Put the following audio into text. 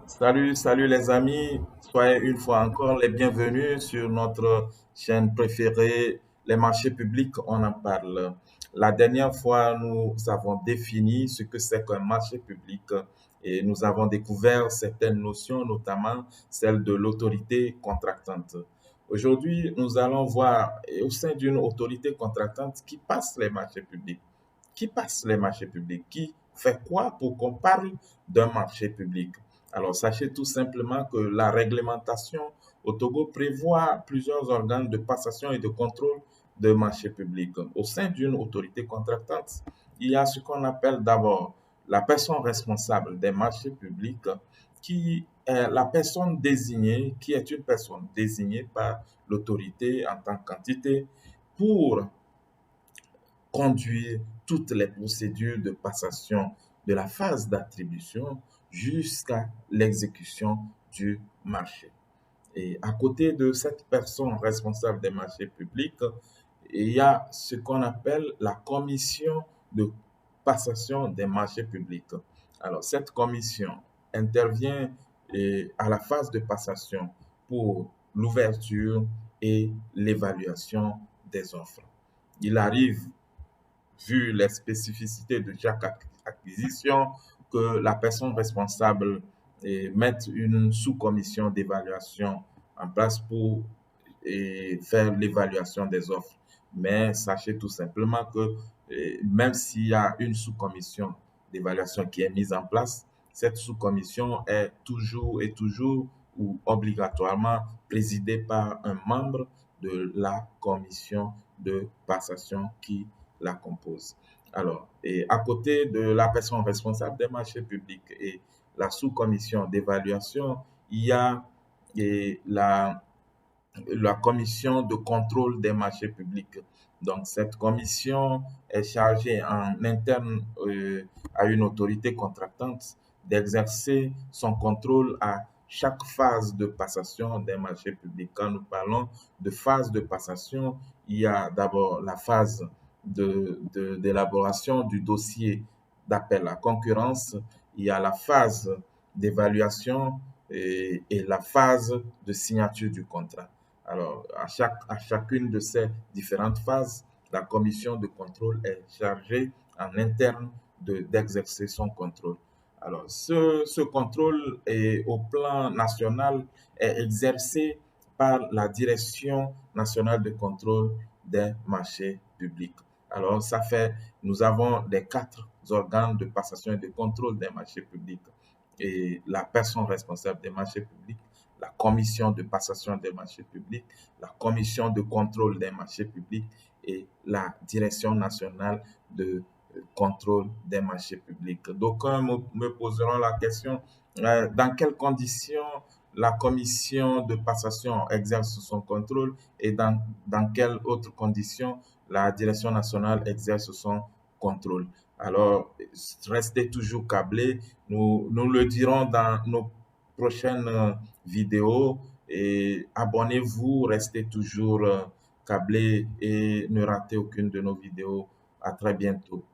Salut les amis, soyez une fois encore les bienvenus sur notre chaîne préférée, les marchés publics, on en parle. La dernière fois, nous avons défini ce que c'est qu'un marché public et nous avons découvert certaines notions, notamment celle de l'autorité contractante. Aujourd'hui, nous allons voir au sein d'une autorité contractante qui passe les marchés publics. Qui passe les marchés publics? Qui fait quoi pour qu'on parle d'un marché public? Alors, sachez tout simplement que la réglementation au Togo prévoit plusieurs organes de passation et de contrôle de marchés publics. Au sein d'une autorité contractante, il y a ce qu'on appelle d'abord la personne responsable des marchés publics, qui est la personne désignée, qui est une personne désignée par l'autorité en tant qu'entité pour conduire toutes les procédures de passation de la phase d'attribution jusqu'à l'exécution du marché. Et à côté de cette personne responsable des marchés publics, il y a ce qu'on appelle la commission de passation des marchés publics. Alors, cette commission intervient à la phase de passation pour l'ouverture et l'évaluation des offres. Il arrive, vu les spécificités de chaque acquisition, que la personne responsable mette une sous-commission d'évaluation en place pour faire l'évaluation des offres. Mais sachez tout simplement que même s'il y a une sous-commission d'évaluation qui est mise en place, cette sous-commission est toujours ou obligatoirement présidée par un membre de la commission de passation qui la compose. Alors, et à côté de la personne responsable des marchés publics et la sous-commission d'évaluation, il y a la commission de contrôle des marchés publics. Donc, cette commission est chargée en interne à une autorité contractante d'exercer son contrôle à chaque phase de passation des marchés publics. Quand nous parlons de phase de passation, il y a d'abord la phase d'élaboration du dossier d'appel à concurrence, il y a la phase d'évaluation et la phase de signature du contrat. Alors, à chacune de ces différentes phases, la commission de contrôle est chargée en interne d'exercer son contrôle. Alors, ce contrôle au plan national est exercé par la Direction nationale de contrôle des marchés publics. Alors, nous avons les quatre organes de passation et de contrôle des marchés publics et la personne responsable des marchés publics, la commission de passation des marchés publics, la commission de contrôle des marchés publics et la direction nationale de contrôle des marchés publics. D'aucuns me poseront la question, dans quelles conditions la commission de passation exerce son contrôle et dans quelles autres conditions la direction nationale exerce son contrôle. Alors, restez toujours câblés. Nous le dirons dans nos prochaines vidéos et abonnez-vous, restez toujours câblés et ne ratez aucune de nos vidéos. À très bientôt.